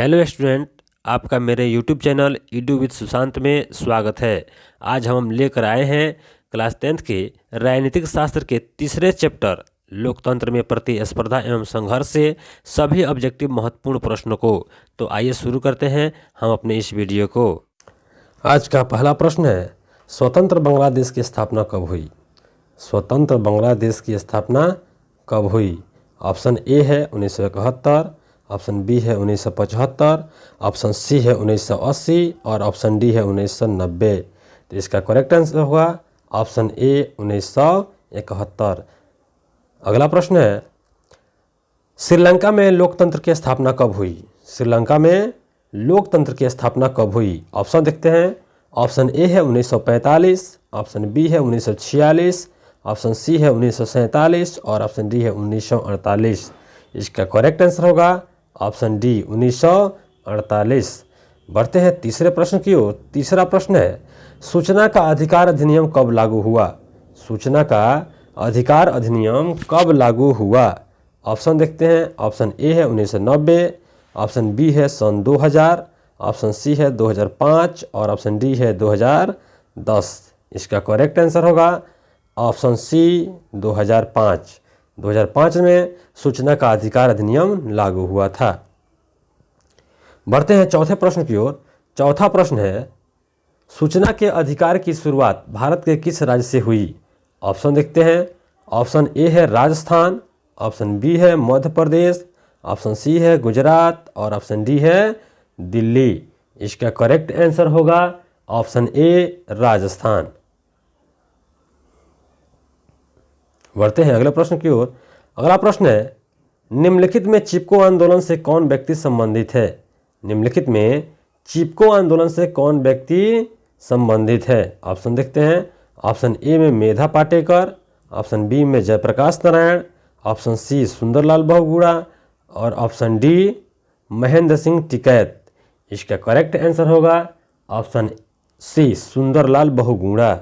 Hello student, आपका मेरे YouTube channel Edu with Sushant में स्वागत है। आज हम लेकर आए हैं क्लास 10th के राजनीतिक शास्त्र के तीसरे चैप्टर लोकतंत्र में प्रतिस्पर्धा एवं संघर्ष से सभी ऑब्जेक्टिव महत्वपूर्ण प्रश्नों को। तो आइए शुरू करते हैं हम अपने इस वीडियो को। आज का पहला प्रश्न है, स्वतंत्र बांग्लादेश की स्थापना कब हुई? स्वतंत्र बांग्लादेश की स्थापना कब हुई? ऑप्शन ए है 1971, ऑप्शन बी है 1975, ऑप्शन सी है 1980 और ऑप्शन डी है 1990। तो इसका करेक्ट आंसर होगा ऑप्शन ए 1971। अगला प्रश्न है, श्रीलंका में लोकतंत्र की स्थापना कब हुई? श्रीलंका में लोकतंत्र की स्थापना कब हुई? ऑप्शन देखते हैं। ऑप्शन ए है 1945, ऑप्शन बी है 1946, ऑप्शन सी है 1947 और ऑप्शन डी है 1948। इसका करेक्ट आंसर होगा ऑप्शन डी 1948। बढ़ते हैं तीसरे प्रश्न की ओर। तीसरा प्रश्न है, सूचना का अधिकार अधिनियम कब लागू हुआ? सूचना का अधिकार अधिनियम कब लागू हुआ? ऑप्शन देखते हैं। ऑप्शन ए है 1990, ऑप्शन बी है सन 2000, ऑप्शन सी है 2005 और ऑप्शन डी है 2010। इसका करेक्ट आंसर होगा ऑप्शन सी 2005। 2005 में सूचना का अधिकार अधिनियम लागू हुआ था। बढ़ते हैं चौथे प्रश्न की ओर। चौथा प्रश्न है, सूचना के अधिकार की शुरुआत भारत के किस राज्य से हुई? ऑप्शन देखते हैं। ऑप्शन ए है राजस्थान, ऑप्शन बी है मध्य प्रदेश, ऑप्शन सी है गुजरात और ऑप्शन डी है दिल्ली। इसका करेक्ट आंसर होगा ऑप्शन ए राजस्थान। बढ़ते हैं अगले प्रश्न की ओर। अगला प्रश्न है, निम्नलिखित में चिपको आंदोलन से कौन व्यक्ति संबंधित है? निम्नलिखित में चिपको आंदोलन से कौन व्यक्ति संबंधित है? ऑप्शन देखते हैं। ऑप्शन ए में मेधा पाटेकर, ऑप्शन बी में जयप्रकाश नारायण, ऑप्शन सी सुंदरलाल बहुगुणा और ऑप्शन डी महेंद्र सिंह टिकैत। इसका करेक्ट आंसर होगा ऑप्शन सी सुंदरलाल बहुगुणा।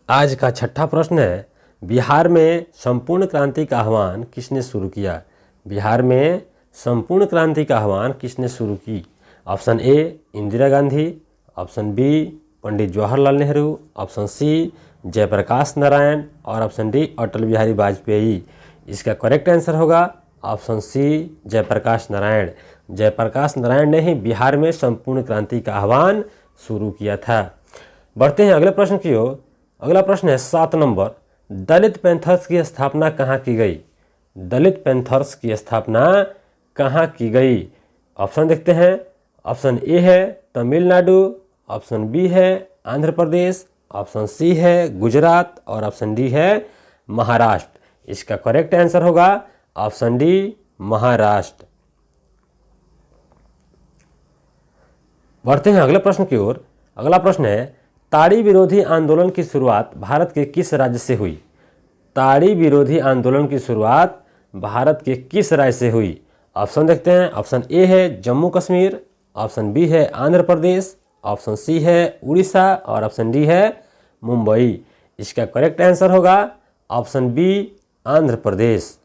आज का छठा प्रश्न है, बिहार में संपूर्ण क्रांति का आह्वान किसने शुरू किया? बिहार में संपूर्ण क्रांति का आह्वान किसने शुरू की? Option A Indira Gandhi, option B Pandit Jawaharlal Nehru, option C Jayaprakash Narayan और ऑप्शन डी अटल बिहारी वाजपेयी। इसका करेक्ट आंसर होगा ऑप्शन सी जयप्रकाश नारायण। जयप्रकाश नारायण ने ही बिहार में संपूर्ण क्रांति का आह्वान शुरू किया था। बढ़ते हैं अगले प्रश्न की ओर। अगला प्रश्न है 7 नंबर, दलित पैंथर्स की स्थापना कहाँ की गई? दलित पैंथर्स की स्थापना कहाँ की गई? ऑप्शन देखते हैं। ऑप्शन ए है तमिलनाडु, ऑप्शन बी है आंध्र प्रदेश, ऑप्शन सी है गुजरात और ऑप्शन डी है महाराष्ट्र। इसका करेक्ट आंसर होगा ऑप्शन डी महाराष्ट्र। बढ़ते हैं अगले प्रश्न की ओर। अगला प्रश्न है, ताड़ी विरोधी आंदोलन की शुरुआत भारत के किस राज्य से हुई? ताड़ी विरोधी आंदोलन की शुरुआत भारत के किस राज्य से हुई? ऑप्शन देखते हैं। ऑप्शन ए है जम्मू कश्मीर, ऑप्शन बी है आंध्र प्रदेश, ऑप्शन सी है उड़ीसा और ऑप्शन डी है मुंबई। इसका करेक्ट आंसर होगा ऑप्शन बी आंध्र प्रदेश।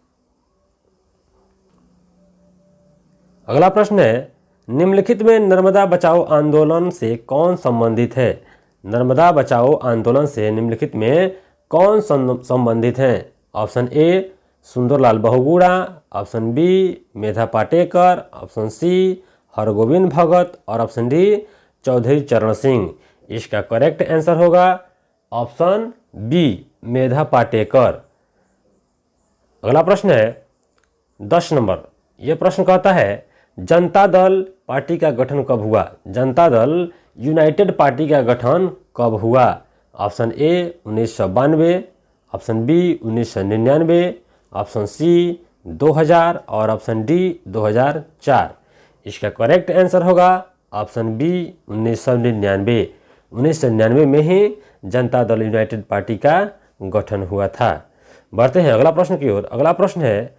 अगला प्रश्न है, निम्नलिखित में नर्मदा बचाओ आंदोलन से कौन संबंधित है? नर्मदा बचाओ आंदोलन से निम्नलिखित में कौन संबंधित हैं? Option A Sunderlal Bahuguna, option B Medha Patkar, option C Hargovind Bhagat और ऑप्शन डी चौधरी चरण सिंह। इसका करेक्ट आंसर होगा ऑप्शन बी मेधा पाटेकर। अगला प्रश्न है 10 नंबर। यह प्रश्न कहता है, जनता दल पार्टी का गठन कब हुआ? जनता दल यूनाइटेड पार्टी का गठन कब हुआ? Option A 1992, option B 1999, option C 2000 और ऑप्शन डी 2004। इसका करेक्ट आंसर होगा ऑप्शन बी 1999। 1999 में ही जनता दल यूनाइटेड पार्टी का गठन हुआ था। बढ़ते हैं अगला प्रश्न की ओर। अगला प्रश्न है,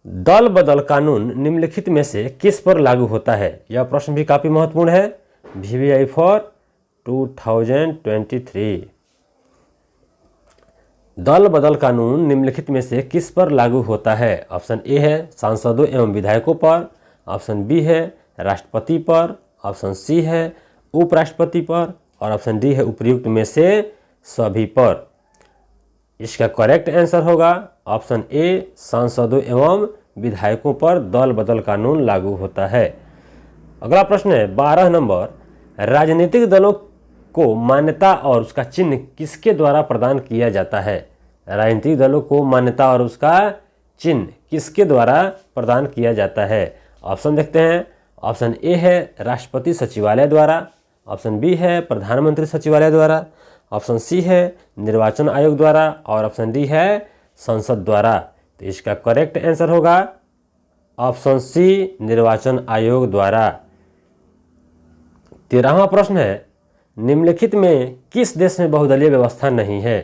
दल बदल कानून निम्नलिखित में से किस पर लागू होता है? यह प्रश्न भी काफ़ी महत्वपूर्ण है। VVI for 2023। दल बदल कानून निम्नलिखित में से किस पर लागू होता है? ऑप्शन ए है सांसदों एवं विधायकों पर, ऑप्शन बी है राष्ट्रपति पर, ऑप्शन सी है उपराष्ट्रपति पर और ऑप्शन डी है उपर्युक्त में से सभी पर। इसका करेक्ट आंसर होगा ऑप्शन ए, सांसदों एवं विधायकों पर दल बदल कानून लागू होता है। अगला प्रश्न है 12 नंबर, राजनीतिक दलों को मान्यता और उसका चिन्ह किसके द्वारा प्रदान किया जाता है? राजनीतिक दलों को मान्यता और उसका चिन्ह किसके द्वारा प्रदान किया जाता है? ऑप्शन देखते हैं। ऑप्शन ए है राष्ट्रपति सचिवालय द्वारा, ऑप्शन बी है प्रधानमंत्री सचिवालय द्वारा, ऑप्शन सी है निर्वाचन आयोग द्वारा और ऑप्शन डी है संसद द्वारा। तो इसका करेक्ट आंसर होगा ऑप्शन सी, निर्वाचन आयोग द्वारा। 13वां प्रश्न है, निम्नलिखित में किस देश में बहुदलीय व्यवस्था नहीं है?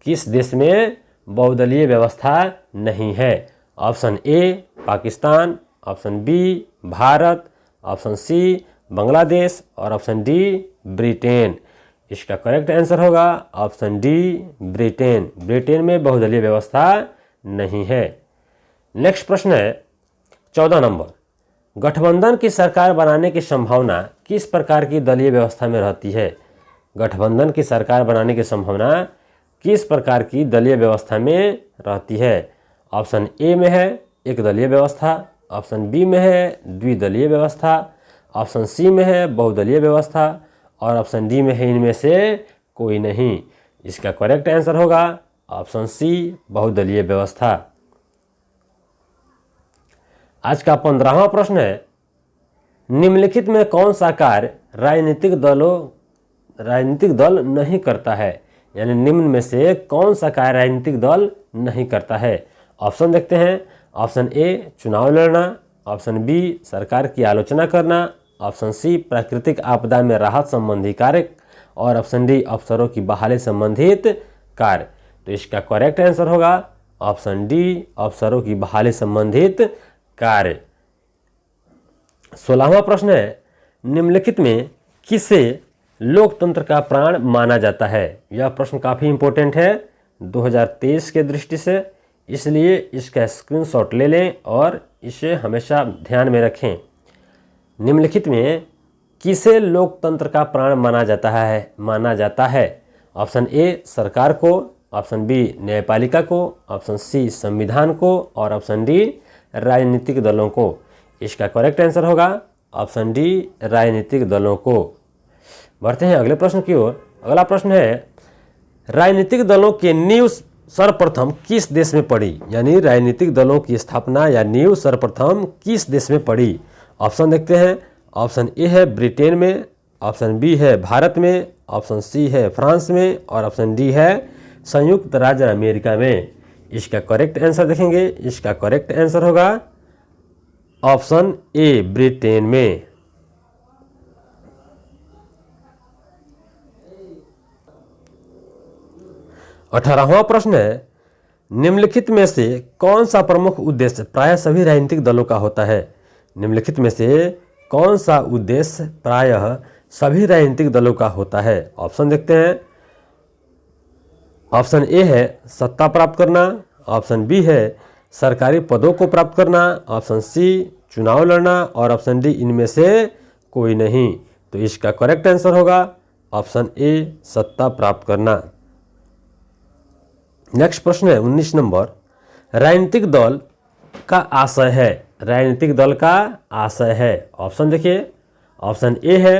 किस देश में बहुदलीय व्यवस्था नहीं है? Option A Pakistan, option B Bharat, option C Bangladesh और ऑप्शन डी ब्रिटेन। इसका करेक्ट आंसर होगा ऑप्शन डी ब्रिटेन। ब्रिटेन में बहुदलीय व्यवस्था नहीं है। नेक्स्ट प्रश्न है 14 नंबर, गठबंधन की सरकार बनाने की संभावना किस प्रकार की दलीय व्यवस्था में रहती है? गठबंधन की सरकार बनाने की संभावना किस प्रकार की दलीय व्यवस्था में रहती है? ऑप्शन ए में है एक दलीय व्यवस्था, ऑप्शन बी में है द्विदलीय व्यवस्था, ऑप्शन सी में है बहुदलीय व्यवस्था और ऑप्शन डी में है इनमें से कोई नहीं। इसका करेक्ट आंसर होगा ऑप्शन सी, बहुदलीय व्यवस्था। आज का 15वां प्रश्न है, निम्नलिखित में कौन सा कार्य राजनीतिक दल नहीं करता है? यानी निम्न में से कौन सा कार्य राजनीतिक दल नहीं करता है? ऑप्शन देखते हैं। ऑप्शन ए चुनाव लड़ना, ऑप्शन बी सरकार की आलोचना करना, ऑप्शन सी प्राकृतिक आपदा में राहत संबंधी कार्य और ऑप्शन डी अफसरों की बहाली संबंधित कार्य। तो इसका करेक्ट आंसर होगा ऑप्शन डी, अफसरों की बहाली संबंधित कार्य। 16वां प्रश्न है, निम्नलिखित में किसे लोकतंत्र का प्राण माना जाता है? यह प्रश्न काफ़ी इंपॉर्टेंट है 2023 के दृष्टि से, इसलिए इसका स्क्रीनशॉट ले लें और इसे हमेशा ध्यान में रखें। निम्नलिखित में किसे लोकतंत्र का प्राण माना जाता है? ऑप्शन ए सरकार को, ऑप्शन बी न्यायपालिका को, ऑप्शन सी संविधान को और ऑप्शन डी राजनीतिक दलों को। इसका करेक्ट आंसर होगा ऑप्शन डी, राजनीतिक दलों को। बढ़ते हैं अगले प्रश्न की ओर। अगला प्रश्न है, राजनीतिक दलों के नींव सर्वप्रथम किस देश में पड़ी? यानी राजनीतिक दलों की स्थापना या नींव सर्वप्रथम किस देश में पड़ी? ऑप्शन देखते हैं। ऑप्शन ए है ब्रिटेन में, ऑप्शन बी है भारत में, ऑप्शन सी है फ्रांस में और ऑप्शन डी है संयुक्त राज्य अमेरिका में। इसका करेक्ट आंसर देखेंगे। इसका करेक्ट आंसर होगा ऑप्शन ए, ब्रिटेन में। अठारहवां प्रश्न है, निम्नलिखित में से कौन सा प्रमुख उद्देश्य प्रायः सभी राजनीतिक दलों का होता है? निम्नलिखित में से कौन सा उद्देश्य प्रायः सभी राजनीतिक दलों का होता है? ऑप्शन देखते हैं। ऑप्शन ए है सत्ता प्राप्त करना, ऑप्शन बी है सरकारी पदों को प्राप्त करना, ऑप्शन सी चुनाव लड़ना और ऑप्शन डी इनमें से कोई नहीं। तो इसका करेक्ट आंसर होगा ऑप्शन ए, सत्ता प्राप्त करना। नेक्स्ट प्रश्न है 19 नंबर, राजनीतिक दल का आशय है। राजनीतिक दल का आशय है। ऑप्शन देखिए। ऑप्शन ए है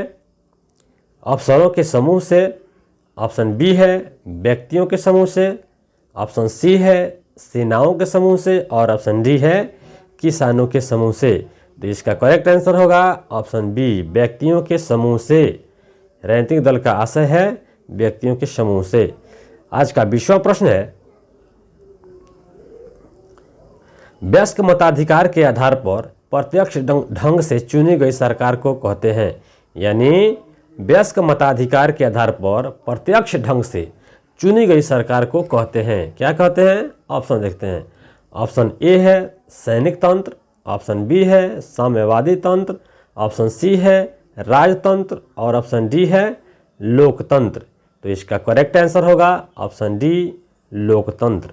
अफसरों के समूह से, ऑप्शन बी है व्यक्तियों के समूह से, ऑप्शन सी है सेनाओं के समूह से और ऑप्शन डी है किसानों के समूह से। तो इसका करेक्ट आंसर होगा ऑप्शन बी, व्यक्तियों के समूह से। राजनीतिक दल का आशय है व्यक्तियों के समूह से। आज का 20वां प्रश्न है, वयस्क मताधिकार के आधार पर प्रत्यक्ष ढंग से चुनी गई सरकार को कहते हैं। यानी वयस्क मताधिकार के आधार पर प्रत्यक्ष ढंग से चुनी गई सरकार को कहते हैं। क्या कहते हैं? ऑप्शन देखते हैं। ऑप्शन ए है सैनिक तंत्र, ऑप्शन बी है साम्यवादी तंत्र, ऑप्शन सी है राजतंत्र और ऑप्शन डी है लोकतंत्र। तो इसका करेक्ट आंसर होगा ऑप्शन डी, लोकतंत्र।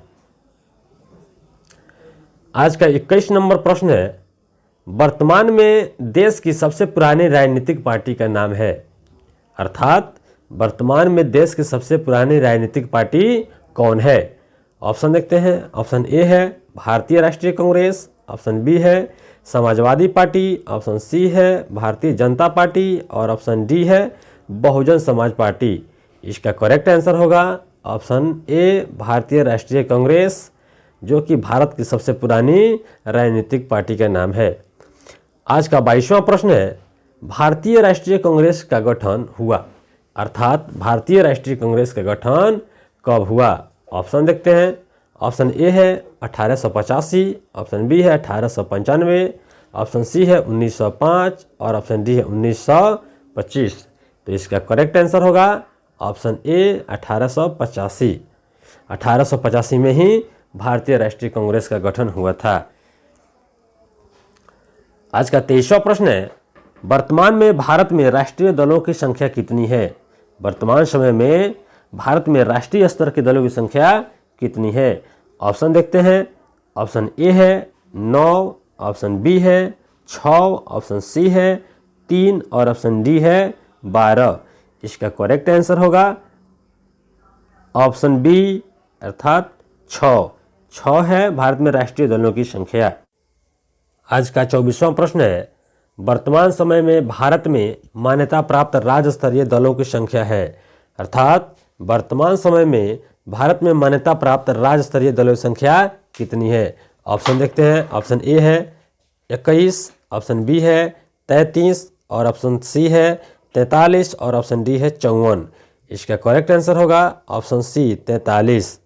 आज का 21 नंबर प्रश्न है, वर्तमान में देश की सबसे पुरानी राजनीतिक पार्टी का नाम है। अर्थात वर्तमान में देश की सबसे पुरानी राजनीतिक पार्टी कौन है? ऑप्शन देखते हैं। ऑप्शन ए है भारतीय राष्ट्रीय कांग्रेस, ऑप्शन बी है समाजवादी पार्टी, ऑप्शन सी है भारतीय जनता पार्टी और ऑप्शन डी है बहुजन समाज पार्टी। इसका करेक्ट आंसर होगा ऑप्शन ए भारतीय राष्ट्रीय कांग्रेस, जो कि भारत की सबसे पुरानी राजनीतिक पार्टी का नाम है। आज का 22वां प्रश्न है, भारतीय राष्ट्रीय कांग्रेस का गठन हुआ। अर्थात भारतीय राष्ट्रीय कांग्रेस का गठन कब हुआ? ऑप्शन देखते हैं। ऑप्शन ए है 1885, ऑप्शन बी है 1895, ऑप्शन सी है 1905 और ऑप्शन डी है 1925। तो इसका करेक्ट आंसर होगा ऑप्शन ए 1885। 1885 में ही भारतीय राष्ट्रीय कांग्रेस का गठन हुआ था। आज का 23वां प्रश्न है, वर्तमान में भारत में राष्ट्रीय दलों की संख्या कितनी है? वर्तमान समय में भारत में राष्ट्रीय स्तर के दलों की संख्या कितनी है? ऑप्शन देखते हैं। ऑप्शन ए है 9, ऑप्शन बी है 6, ऑप्शन सी है 3 और ऑप्शन डी है 12। इसका करेक्ट आंसर होगा ऑप्शन बी अर्थात 6 है भारत में राष्ट्रीय दलों की संख्या। आज का 24वां प्रश्न है, वर्तमान समय में भारत में मान्यता प्राप्त राज्य स्तरीय दलों की संख्या है। अर्थात वर्तमान समय में भारत में मान्यता प्राप्त राज्य स्तरीय दलों की संख्या कितनी है? ऑप्शन देखते हैं। ऑप्शन ए है 21, ऑप्शन बी है 33 और ऑप्शन सी है 43 और ऑप्शन डी है 54। इसका करेक्ट आंसर होगा ऑप्शन सी 43।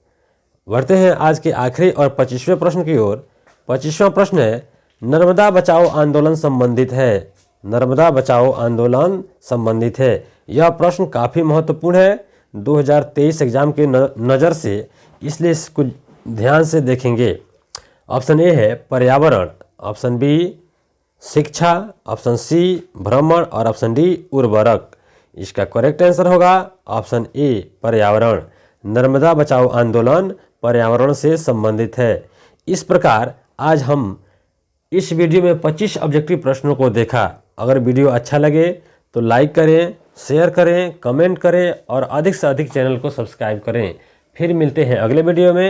बढ़ते हैं आज के आखिरी और 25वें प्रश्न की ओर। 25वां प्रश्न है, नर्मदा बचाओ आंदोलन संबंधित है। नर्मदा बचाओ आंदोलन संबंधित है। यह प्रश्न काफ़ी महत्वपूर्ण है 2023 एग्जाम के नज़र से, इसलिए इसको ध्यान से देखेंगे। ऑप्शन ए है पर्यावरण, ऑप्शन बी शिक्षा, ऑप्शन सी भ्रमण और ऑप्शन डी उर्वरक। इसका करेक्ट आंसर होगा ऑप्शन ए पर्यावरण। नर्मदा बचाओ आंदोलन पर्यावरण से संबंधित है। इस प्रकार आज हम इस वीडियो में 25 ऑब्जेक्टिव प्रश्नों को देखा। अगर वीडियो अच्छा लगे तो लाइक करें, शेयर करें, कमेंट करें और अधिक से अधिक चैनल को सब्सक्राइब करें। फिर मिलते हैं अगले वीडियो में।